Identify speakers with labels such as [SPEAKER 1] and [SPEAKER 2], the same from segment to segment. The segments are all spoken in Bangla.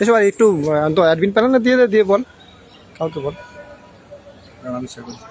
[SPEAKER 1] এসব একটু তো অ্যাডমিন প্যানেলে দিয়ে বল, কাউকে বল। আমি শেয়ার করছি।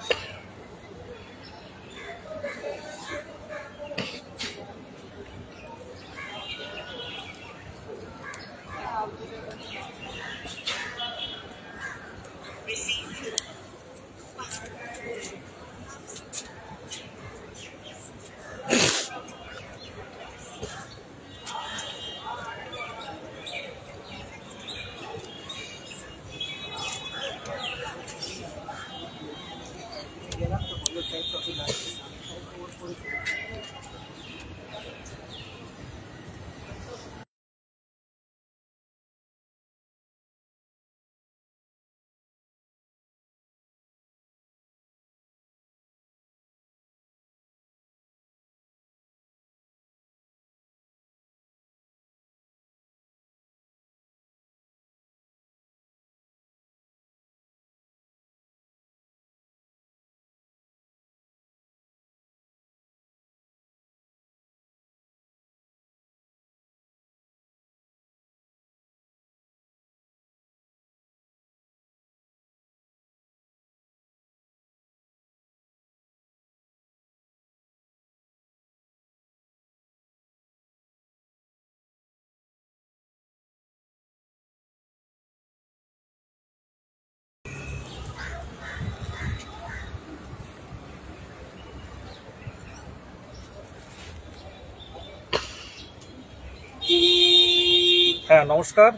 [SPEAKER 2] হ্যাঁ, নমস্কার।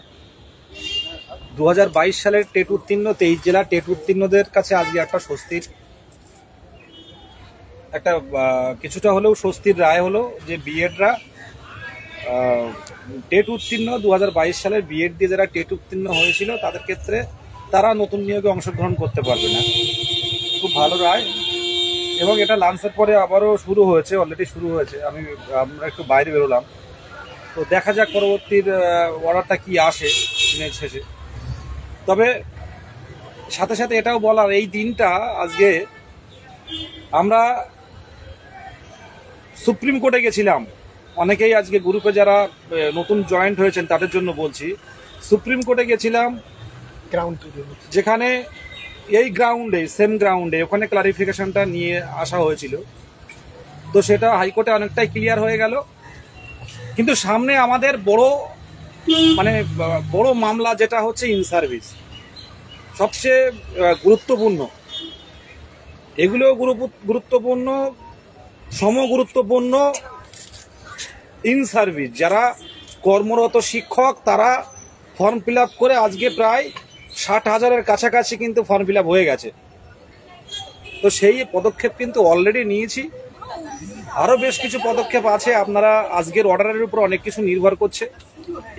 [SPEAKER 2] 2022 সালের টেট উত্তীর্ণ 23 জেলা টেট উত্তীর্ণদের কাছে আজকে একটা স্বস্তির একটা কিছুটা হলেও স্বস্তির রায় হলো যে বিএডরা টেট উত্তীর্ণ 2022 সালের বিএড দিয়ে যারা টেট উত্তীর্ণ হয়েছিল তাদের ক্ষেত্রে তারা নতুন নিয়োগে অংশগ্রহণ করতে পারবে না। খুব ভালো রায়, এবং এটা লাঞ্চের পরে আবারও শুরু হয়েছে, অলরেডি শুরু হয়েছে। আমরা একটু বাইরে বেরোলাম, তো দেখা যাক পরবর্তীর অর্ডারটা কি আসে দিনের শেষে। তবে সাথে সাথে এটাও বলার, এই দিনটা আজকে আমরা সুপ্রিম কোর্টে গেছিলাম। অনেকেই আজকে গ্রুপে যারা নতুন জয়েন্ট হয়েছেন তাদের জন্য বলছি, সুপ্রিম কোর্টে গেছিলাম, যেখানে এই গ্রাউন্ডে, সেম গ্রাউন্ডে ওখানে ক্লারিফিকেশনটা নিয়ে আসা হয়েছিল। তো সেটা হাইকোর্টে অনেকটাই ক্লিয়ার হয়ে গেল। কিন্তু সামনে আমাদের বড় মামলা যেটা হচ্ছে ইন সার্ভিস, সবচেয়ে গুরুত্বপূর্ণ। এগুলো গুরুত্বপূর্ণ, সমগুরুত্বপূর্ণ। ইন সার্ভিস যারা কর্মরত শিক্ষক, তারা ফর্ম ফিল আপ করে আজকে প্রায় 60,000-এর কাছাকাছি কিন্তু ফর্ম ফিল আপ হয়ে গেছে। তো সেই পদক্ষেপ কিন্তু অলরেডি নিয়েছি, আরো বেশ কিছু পদক্ষেপ আছে। আপনারা আজকের অর্ডারের উপর অনেক কিছু নির্ভর করছে।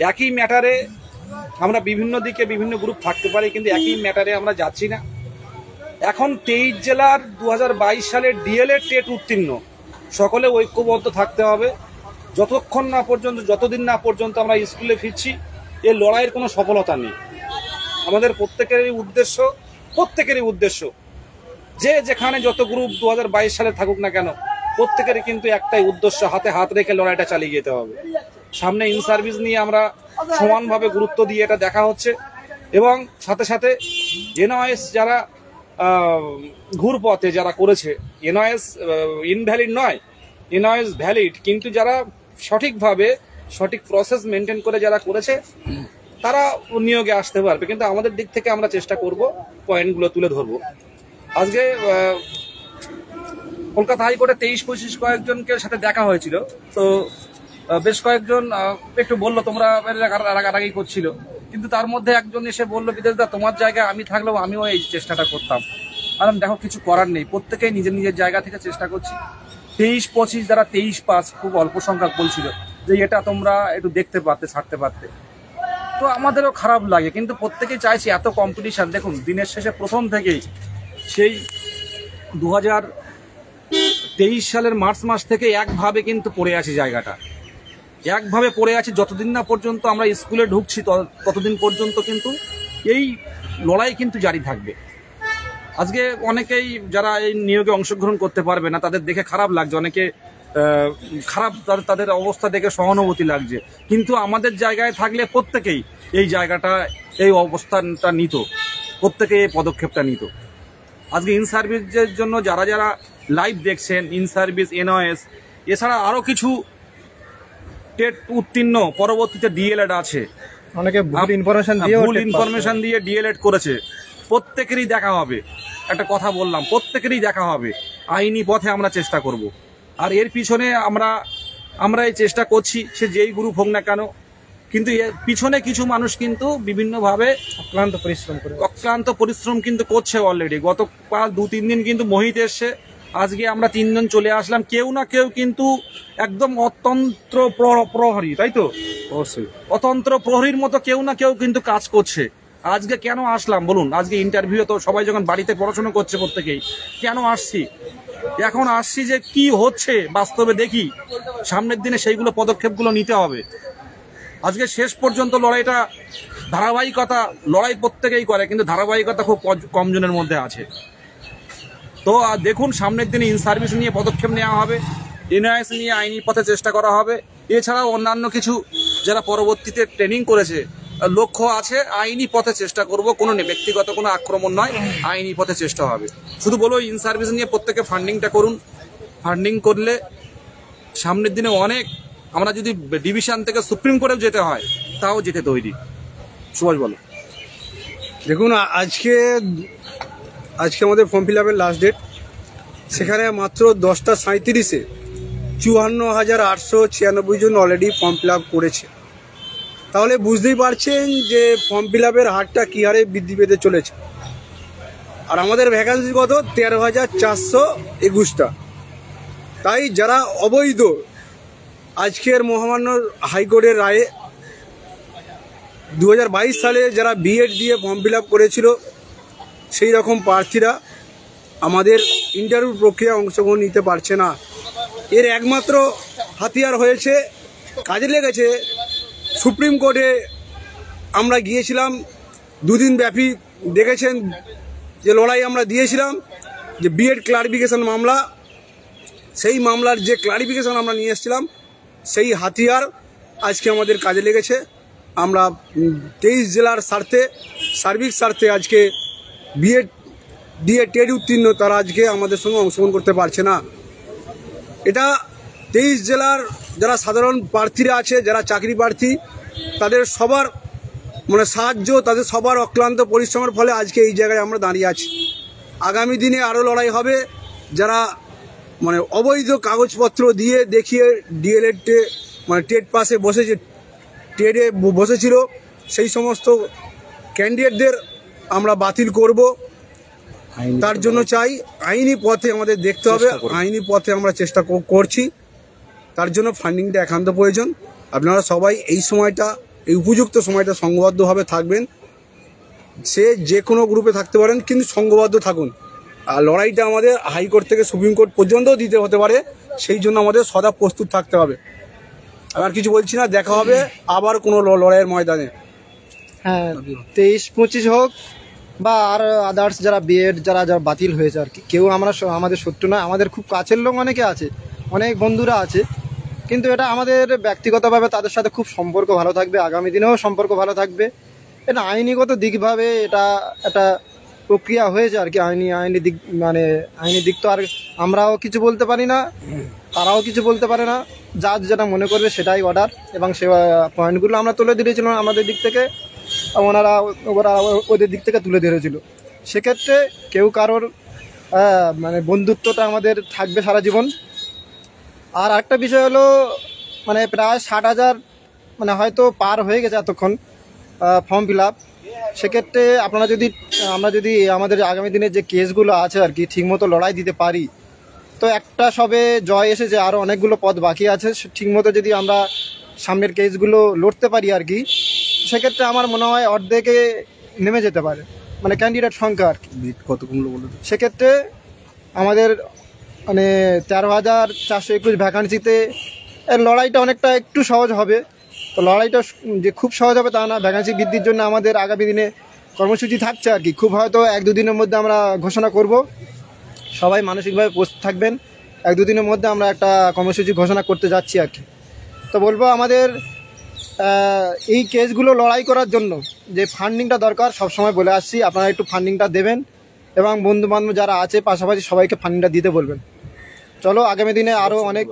[SPEAKER 2] একই ম্যাটারে আমরা বিভিন্ন দিকে বিভিন্ন গ্রুপ থাকতে পারি, কিন্তু একই ম্যাটারে আমরা যাচ্ছি না। এখন 23 জেলার 2022 সালের ডিএলএড টেট উত্তীর্ণ সকলে ঐক্যবদ্ধ থাকতে হবে। যতদিন না পর্যন্ত আমরা স্কুলে ফিরছি, এই লড়াইয়ের কোনো সফলতা নেই। আমাদের প্রত্যেকেরই উদ্দেশ্য যে যেখানে যত গ্রুপ 2022 সালে থাকুক না কেন, প্রত্যেকেরই কিন্তু একটাই উদ্দেশ্য, হাতে হাত রেখে লড়াইটা চালিয়ে যেতে হবে। সামনে ইন সার্ভিস নিয়ে আমরা সমানভাবে গুরুত্ব দিয়ে এটা দেখা হচ্ছে, এবং সাথে সাথে এনওএস যারা ঘুরপথে যারা করেছে, এনওএস ইনভ্যালিড নয়, এনওএস ভ্যালিড, কিন্তু যারা সঠিকভাবে সঠিক প্রসেস মেনটেন করে যারা করেছে তারা নিয়োগে আসতে পারবে। কিন্তু আমাদের দিক থেকে আমরা চেষ্টা করব পয়েন্টগুলো তুলে ধরবো। আজকে কলকাতা হাইকোর্টে 23-25 কয়েকজনকে সাথে দেখা হয়েছিল। তো বেশ কয়েকজন একটু বললো তোমরা রাগারাগি করছিল, কিন্তু তার মধ্যে একজন এসে বললো, বিদেশদা তোমার জায়গায় আমি থাকলেও আমিও এই চেষ্টাটা করতাম। কারণ দেখো, কিছু করার নেই, প্রত্যেকেই নিজের নিজের জায়গা থেকে চেষ্টা করছি। 23-25 যারা 23 পাস, খুব অল্প সংখ্যক বলছিল যে এটা তোমরা একটু দেখতে পারতে, ছাড়তে পারতে। তো আমাদেরও খারাপ লাগে, কিন্তু প্রত্যেকেই চাইছি, এত কম্পিটিশন। দেখুন, দিনের শেষে প্রথম থেকেই সেই 2023 সালের মার্চ মাস থেকে একভাবে কিন্তু পড়ে আছে, জায়গাটা একভাবে পড়ে আছে। যতদিন না পর্যন্ত আমরা স্কুলে ঢুকছি ততদিন পর্যন্ত কিন্তু এই লড়াই কিন্তু জারি থাকবে। আজকে অনেকেই যারা এই নিয়োগে অংশগ্রহণ করতে পারবে না, তাদের দেখে খারাপ লাগছে। অনেকে খারাপ, তাদের অবস্থা দেখে সহানুভূতি লাগছে, কিন্তু আমাদের জায়গায় থাকলে প্রত্যেকেই এই অবস্থানটা নিত, প্রত্যেকেই এই পদক্ষেপটা নিত। আজকে ইন সার্ভিসের জন্য যারা যারা লাইভ দেখছেন, ইন সার্ভিস, এনওএস, এছাড়া আরও কিছু টেট উত্তীর্ণ পরবর্তীতে ডিএলএড আছে,
[SPEAKER 1] অনেকে ভুল
[SPEAKER 2] ইনফরমেশন দিয়ে ডিএলএড করেছে, প্রত্যেকেরই দেখা হবে। একটা কথা বললাম, প্রত্যেকেরই দেখা হবে। আইনি পথে আমরা চেষ্টা করব, আর এর পিছনে আমরা এই চেষ্টা করছি, সে যেই গ্রুপ হোক না কেন, কিন্তু এর পিছনে কিছু মানুষ কিন্তু বিভিন্নভাবে অক্লান্ত পরিশ্রম কিন্তু করছে অলরেডি। গতকাল 2-3 দিন কিন্তু মোহিত এসছে, আজকে আমরা 3 জন চলে আসলাম। কেউ না কেউ কিন্তু একদম অতন্ত্র প্রহরী, তাই তো?
[SPEAKER 1] অবশ্যই
[SPEAKER 2] অতন্ত্র প্রহরীর মতো কেউ না কেউ কিন্তু কাজ করছে। আজকে কেন আসলাম বলুন? আজকে ইন্টারভিউ তো সবাই যখন বাড়িতে পড়াশোনা করছে প্রত্যেকেই, কেন আসছি? এখন আসছি যে কি হচ্ছে বাস্তবে দেখি, সামনের দিনে সেইগুলো পদক্ষেপগুলো নিতে হবে। আজকে শেষ পর্যন্ত লড়াইটা ধারাবাহিকতা, লড়াই প্রত্যেকেই করে, কিন্তু ধারাবাহিকতা খুব কম জনের মধ্যে আছে। তো দেখুন, সামনের দিনে ইন সার্ভিস নিয়ে পদক্ষেপ নেওয়া হবে, এনআইএস নিয়ে আইনি পথে চেষ্টা করা হবে। এছাড়াও অন্যান্য কিছু যারা পরবর্তীতে ট্রেনিং করেছে, লক্ষ্য আছে আইনি পথে চেষ্টা করব, কোনো ব্যক্তিগত কোনো আক্রমণ নয়, আইনি পথে চেষ্টা হবে। শুধু বলবো ইন সার্ভিস নিয়ে প্রত্যেকে ফান্ডিংটা করুন। ফান্ডিং করলে সামনের দিনে অনেক, আমরা যদি ডিভিশন থেকে সুপ্রিম কোর্টেও যেতে হয় তাও যেতে তৈরি। সুভাষ বলো।
[SPEAKER 3] দেখুন, আজকে আমাদের ফর্ম ফিল আপের লাস্ট ডেট, সেখানে মাত্র 10:37-এ 54,896 জন অলরেডি ফর্ম ফিল আপ করেছে। তাহলে বুঝতেই পারছেন যে ফর্ম ফিল আপের হারটা কী হারে বৃদ্ধি পেতে চলেছে। আর আমাদের ভ্যাকান্সি কত? 13,421টা। তাই যারা অবৈধ, আজকের মহামান্য হাইকোর্টের রায়ে 2022 সালে যারা বিএড দিয়ে ফর্ম ফিল আপ করেছিল, সেই রকম প্রার্থীরা আমাদের ইন্টারভিউ প্রক্রিয়ায় অংশগ্রহণ নিতে পারছে না। এর একমাত্র হাতিয়ার হয়েছে, কাজে লেগেছে। সুপ্রিম কোর্টে আমরা গিয়েছিলাম, 2 দিন ব্যাপী দেখেছেন যে লড়াই আমরা দিয়েছিলাম, যে বিএড ক্লারিফিকেশন মামলা, সেই মামলার যে ক্লারিফিকেশন আমরা নিয়ে এসেছিলাম, সেই হাতিয়ার আজকে আমাদের কাজে লেগেছে। আমরা 23 জেলার স্বার্থে, সার্বিক স্বার্থে আজকে বিএড দিয়ে টেট উত্তীর্ণ তারা আজকে আমাদের সঙ্গে অংশগ্রহণ করতে পারছে না। এটা 23 জেলার যারা সাধারণ প্রার্থীরা আছে, যারা চাকরি প্রার্থী, তাদের সবার সাহায্য, তাদের সবার অক্লান্ত পরিশ্রমের ফলে আজকে এই জায়গায় আমরা দাঁড়িয়ে আছি। আগামী দিনে আরও লড়াই হবে। যারা অবৈধ কাগজপত্র দিয়ে দেখিয়ে ডিএলএড টেট পাসে বসেছে, টেটে বসেছিল, সেই সমস্ত ক্যান্ডিডেটদের আমরা বাতিল করব। তার জন্য চাই আইনি পথে আমাদের দেখতে হবে, আইনি পথে আমরা চেষ্টা করছি। তার জন্য ফান্ডিংটা একান্ত প্রয়োজন। আপনারা সবাই এই সময়টা, এই উপযুক্ত সময়টা সংঘবদ্ধভাবে থাকবেন। সে যে কোনো গ্রুপে থাকতে পারেন, কিন্তু সংঘবদ্ধ থাকুন। আর লড়াইটা আমাদের হাইকোর্ট থেকে সুপ্রিম কোর্ট পর্যন্তও দিতে হতে পারে, সেই জন্য আমাদের সদা প্রস্তুত থাকতে হবে। আর কিছু বলছি না, দেখা হবে আবার কোনো লড়াইয়ের ময়দানে।
[SPEAKER 1] হ্যাঁ, 23-25 হোক বা আর আদার্স যারা বিএড যারা বাতিল হয়েছে আর কি, কেউ আমাদের শত্রু নয়। আমাদের খুব কাছের লোক অনেকে আছে, অনেক বন্ধুরা আছে, কিন্তু এটা আমাদের ব্যক্তিগতভাবে তাদের সাথে খুব সম্পর্ক ভালো থাকবে, আগামী দিনেও সম্পর্ক ভালো থাকবে। এটা আইনিগত দিকভাবে এটা একটা প্রক্রিয়া হয়েছে আর কি। আইনি দিক আইনি দিক তো আর আমরাও কিছু বলতে পারি না, তারাও কিছু বলতে পারে না। জাজ যেটা মনে করবে সেটাই অর্ডার, এবং সে পয়েন্টগুলো আমরা তুলে দিয়েছিলাম আমাদের দিক থেকে, ওরা ওদের দিক থেকে তুলে ধরেছিল। সেক্ষেত্রে কেউ কারোর বন্ধুত্বটা আমাদের থাকবে সারা জীবন। আর একটা বিষয় হলো, প্রায় 60,000 হয়তো পার হয়ে গেছে এতক্ষণ ফর্ম ফিল আপ। সেক্ষেত্রে আমরা যদি আমাদের আগামী দিনের যে কেসগুলো আছে আর কি ঠিকমতো লড়াই দিতে পারি, তো একটা সবে জয় এসেছে, আরও অনেকগুলো পদ বাকি আছে। ঠিকমতো যদি আমরা সামনের কেসগুলো লড়তে পারি আর কি, সেক্ষেত্রে আমার মনে হয় অর্ধেকে নেমে যেতে পারে, ক্যান্ডিডেট সংখ্যা আর কি।
[SPEAKER 3] কতগুলো বলে?
[SPEAKER 1] সেক্ষেত্রে আমাদের 13,421 ভ্যাকান্সিতে এর লড়াইটা অনেকটা একটু সহজ হবে। তো লড়াইটা যে খুব সহজ হবে তা না, ভ্যাকান্সি বৃদ্ধির জন্য আমাদের আগামী দিনে কর্মসূচি থাকছে আর কি। খুব হয়তো 1-2 দিনের মধ্যে আমরা ঘোষণা করব। সবাই মানসিকভাবে প্রস্তুত থাকবেন 1-2 দিনের মধ্যে আমরা একটা কর্মসূচি ঘোষণা করতে যাচ্ছি আর কি। তো বলবো আমাদের এই কেসগুলো লড়াই করার জন্য যে ফান্ডিংটা দরকার, সবসময় বলে আসছি আপনারা একটু ফান্ডিংটা দেবেন এবং বন্ধু বান্ধব যারা আছে পাশাপাশি সবাইকে ফান্ডিংটা দিতে বলবেন। চলো আগামী দিনে আরও অনেক,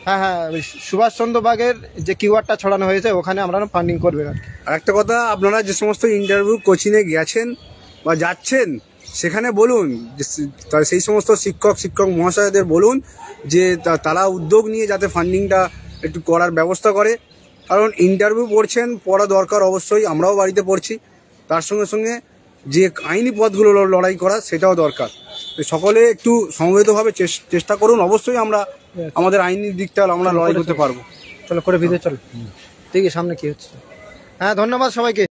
[SPEAKER 1] হ্যাঁ ওই সুভাষচন্দ্র বাগের যে কিওয়ার্ডটা ছড়ানো হয়েছে ওখানে আমরা ফান্ডিং করবেন আর কি।
[SPEAKER 3] আর একটা কথা, আপনারা যে সমস্ত ইন্টারভিউ কোচিংয়ে গেছেন বা যাচ্ছেন সেখানে বলুন যে সেই সমস্ত শিক্ষক মহাশয়দের বলুন যে তারা উদ্যোগ নিয়ে যাতে ফান্ডিংটা একটু করার ব্যবস্থা করে। কারণ ইন্টারভিউ পড়ছেন, পড়া দরকার অবশ্যই, আমরাও বাড়িতে পড়ছি, তার সঙ্গে সঙ্গে যে আইনি পথগুলো লড়াই করা সেটাও দরকার। তো সকলে একটু সমবেতভাবে চেষ্টা করুন, অবশ্যই আমরা আমাদের আইনি দিকটা আমরা লড়াই করতে পারবো।
[SPEAKER 1] চলো করে ভিতরে চলো, ঠিক আছে সামনে কি হচ্ছে। হ্যাঁ ধন্যবাদ সবাইকে।